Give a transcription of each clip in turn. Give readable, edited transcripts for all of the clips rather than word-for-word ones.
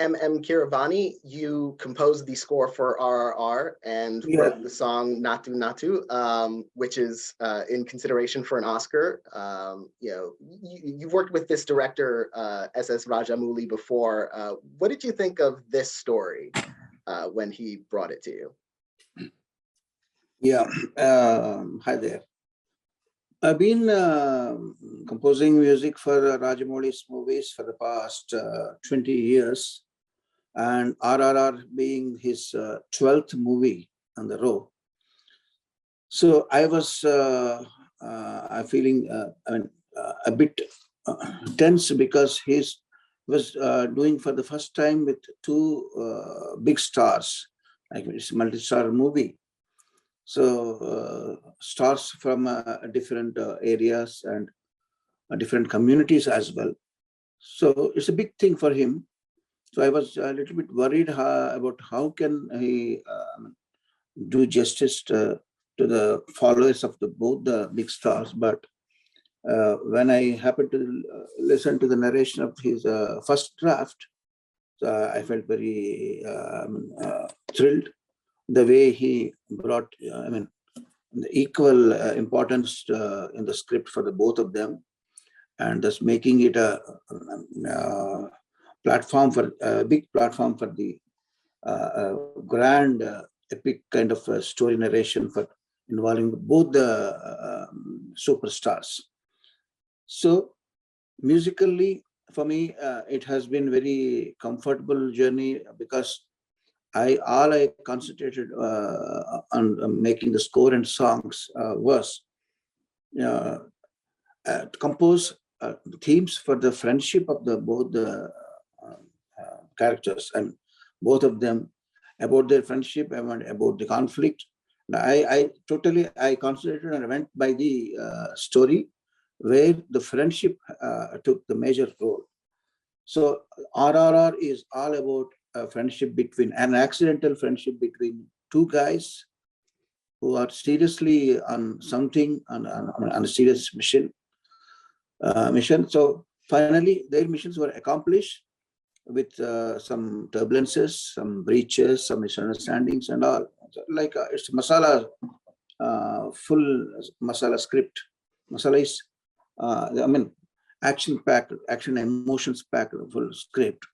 Keeravani, you composed the score for RRR and wrote the song Naatu Naatu, which is in consideration for an Oscar. You've worked with this director, S.S. Rajamouli, before. What did you think of this story when he brought it to you? Yeah, hi there. I've been composing music for Rajamouli's movies for the past 20 years. And RRR being his 12th movie on the row. So I was feeling a bit tense because he was doing for the first time with two big stars, like it's a multi-star movie. So stars from different areas and different communities as well. So it's a big thing for him. So I was a little bit worried about how can he do justice to the followers of both the big stars. But when I happened to listen to the narration of his first draft, I felt very thrilled the way he brought, the equal importance in the script for the both of them, and thus making it a platform for a big platform for the grand epic kind of story narration for involving both the superstars. So musically, for me, it has been very comfortable journey because all I concentrated on making the score and songs was to compose themes for the friendship of both the characters, and both of them about their friendship and about the conflict. I concentrated and went by the story where the friendship took the major role. So RRR is all about a friendship between an accidental friendship between two guys who are seriously on something on a serious mission. So finally, their missions were accomplished with some turbulences, some breaches, some misunderstandings, and all. Like it's masala, full masala script. Masala is, action-packed, action emotions-packed, full script.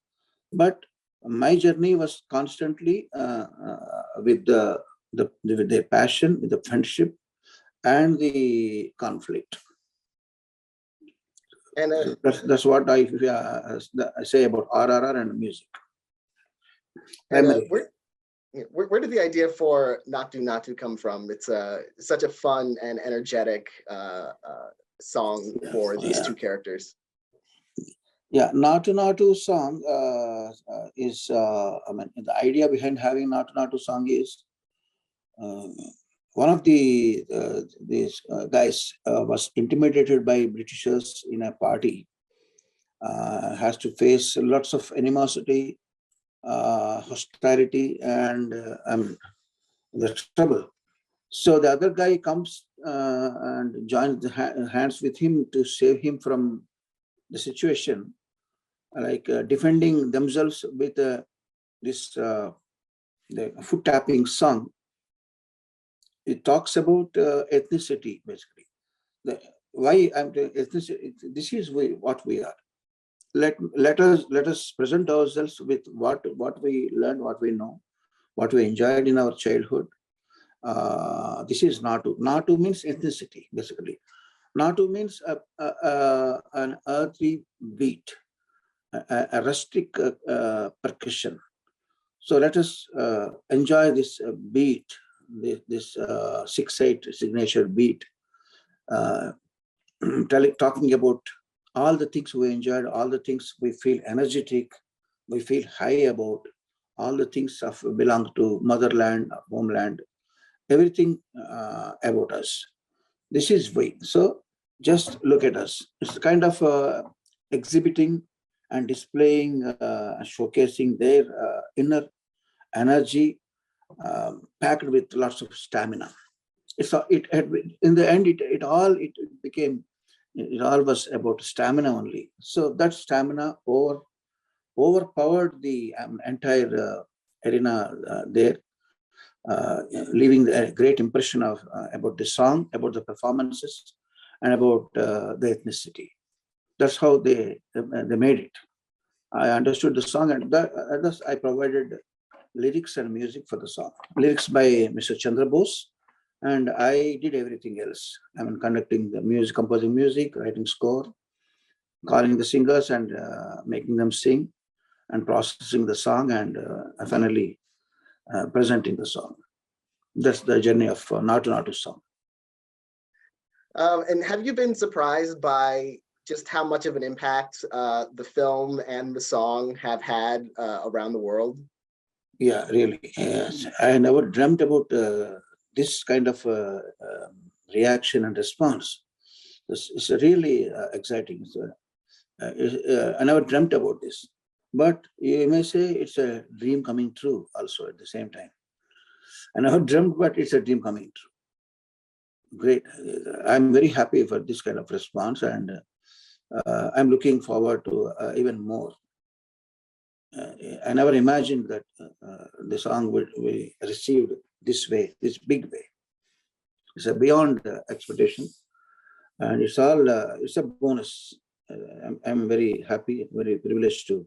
But my journey was constantly with their passion, with the friendship, and the conflict. And that's what I say about RRR and music. Where did the idea for Naatu Naatu come from? It's such a fun and energetic song for these two characters. Yeah, Naatu Naatu song is, the idea behind having Naatu Naatu song is one of these guys was intimidated by Britishers in a party, has to face lots of animosity, hostility, and the trouble. So the other guy comes and joins hands with him to save him from the situation, like defending themselves with this the foot tapping song. It talks about ethnicity, basically. Why I'm doing ethnicity? This is what we are. Let us present ourselves with what we learned, what we know, what we enjoyed in our childhood. This is Naatu. Naatu means ethnicity, basically. Naatu means an earthly beat, a rustic percussion. So let us enjoy this beat, this 6/8 signature beat, talking about all the things we enjoyed, all the things we feel energetic, we feel high about, all the things of belong to motherland, homeland, everything about us. This is we. So just look at us. It's kind of exhibiting and displaying, showcasing their inner energy, packed with lots of stamina. In the end, it all was about stamina only. So that stamina overpowered the entire arena there, leaving a great impression of about the song, about the performances, and about the ethnicity. That's how they made it. I understood the song, and thus I provided lyrics and music for the song. Lyrics by Mr. Chandra Bose, and I did everything else. I mean, conducting the music, composing music, writing score, calling the singers and making them sing, and processing the song, and finally presenting the song. That's the journey of Naatu Naatu song. And have you been surprised by just how much of an impact the film and the song have had around the world? Yeah, really. Yes. I never dreamt about this kind of reaction and response. It's really exciting. I never dreamt about this. But you may say it's a dream coming true also at the same time. I never dreamt, but it's a dream coming true. Great. I'm very happy for this kind of response, and I'm looking forward to even more. I never imagined that the song would be received this way, this big way. It's a beyond expectation, and it's all it's a bonus. I'm very happy, very privileged to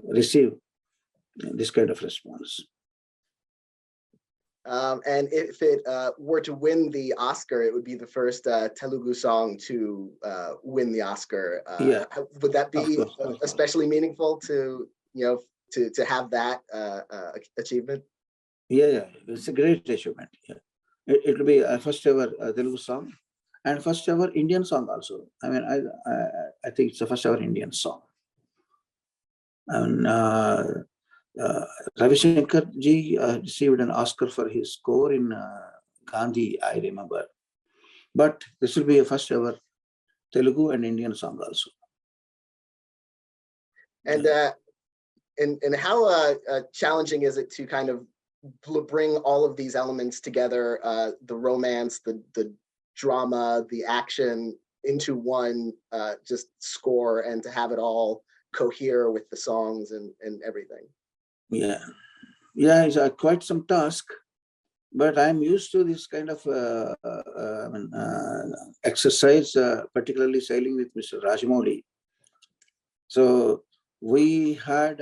receive this kind of response. And if it were to win the Oscar, it would be the first Telugu song to win the Oscar. Yeah. Would that be Of course. especially meaningful to to have that achievement? Yeah, it's a great achievement. Yeah. It will be a first ever Telugu song, and first ever Indian song also. I mean, I think it's the first ever Indian song. And Ravi Shankar ji received an Oscar for his score in Gandhi, I remember. But this will be a first ever Telugu and Indian song also. And and how challenging is it to kind of bring all of these elements together, the romance, the drama, the action into one just score, and to have it all cohere with the songs and everything? Yeah, it's quite some task, but I'm used to this kind of exercise, particularly sailing with Mr. Rajamouli. So we had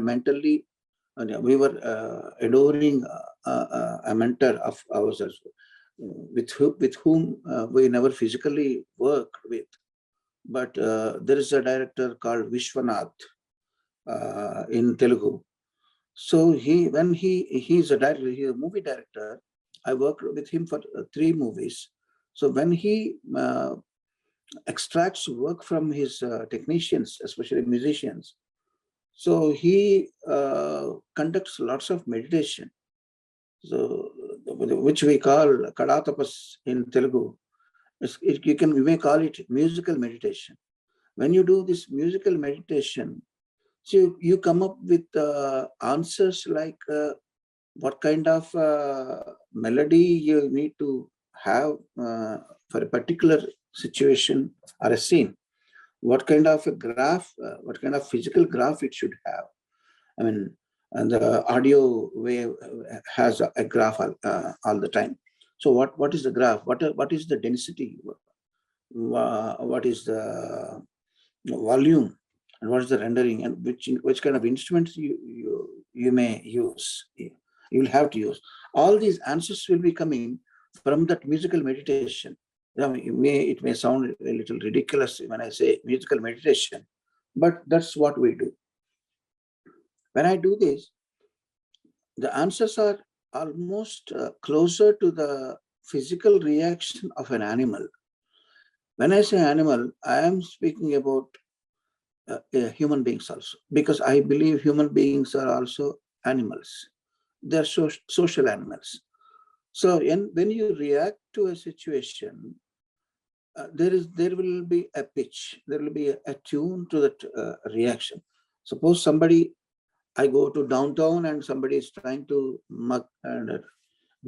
mentally, we were adoring a mentor of ours, with whom we never physically worked with. But there is a director called Vishwanath in Telugu. So he's a director, he's a movie director. I worked with him for 3 movies. So when he extracts work from his technicians, especially musicians, so he conducts lots of meditation. So which we call Kadatapas in Telugu. You may call it musical meditation. When you do this musical meditation, so you come up with answers like what kind of melody you need to have for a particular situation or a scene, what kind of a graph, what kind of physical graph it should have. I mean, and the audio wave has a graph all the time. So what is the graph? What is the density? What is the volume? And what is the rendering, and which kind of instruments you may use, you will have to use. All these answers will be coming from that musical meditation. I mean, it may sound a little ridiculous when I say musical meditation, but that's what we do. When I do this, the answers are almost closer to the physical reaction of an animal. When I say animal, I am speaking about human beings also, because I believe human beings are also animals. They're social animals. So when you react to a situation, there will be a pitch, there will be a tune to that reaction. Suppose I go to downtown and somebody is trying to mug and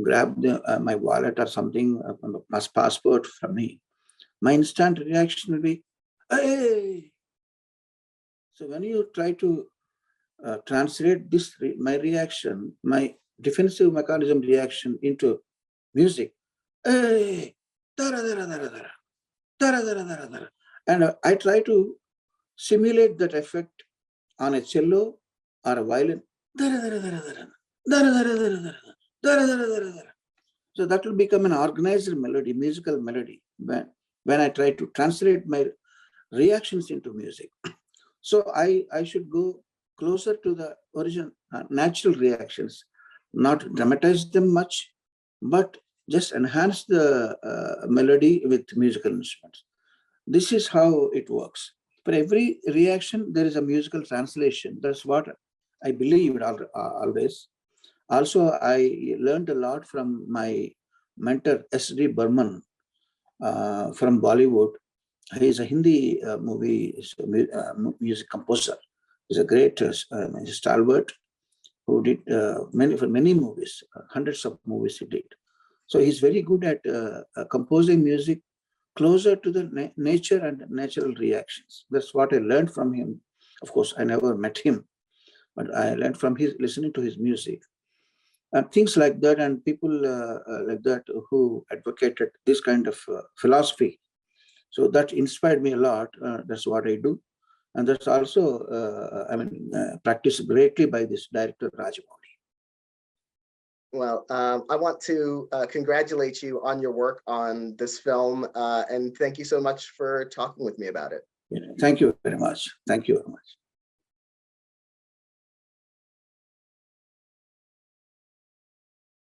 grab my wallet or something, my passport from me. My instant reaction will be, hey, So when you try to translate this, my reaction, my defensive mechanism reaction into music, hey, dara, dara, dara, dara, dara, dara, dara, dara. And I try to simulate that effect on a cello or a violin. Dara, dara, dara, dara, dara, dara, dara, dara, dara, dara, dara, dara. So that will become an organized melody, musical melody, when I try to translate my reactions into music. So I should go closer to the origin, natural reactions, not dramatize them much, but just enhance the melody with musical instruments. This is how it works. For every reaction, there is a musical translation. That's what I believe always. Also, I learned a lot from my mentor, S.D. Burman, from Bollywood. He is a Hindi music composer. He's a great stalwart who did many movies, hundreds of movies he did. So he's very good at composing music closer to the nature and natural reactions. That's what I learned from him. Of course, I never met him, but I learned from his listening to his music. And things like that, and people like that who advocated this kind of philosophy. So that inspired me a lot. That's what I do. And that's also, practiced greatly by this director, Rajamouli. Well, I want to congratulate you on your work on this film, and thank you so much for talking with me about it. Thank you very much. Thank you very much.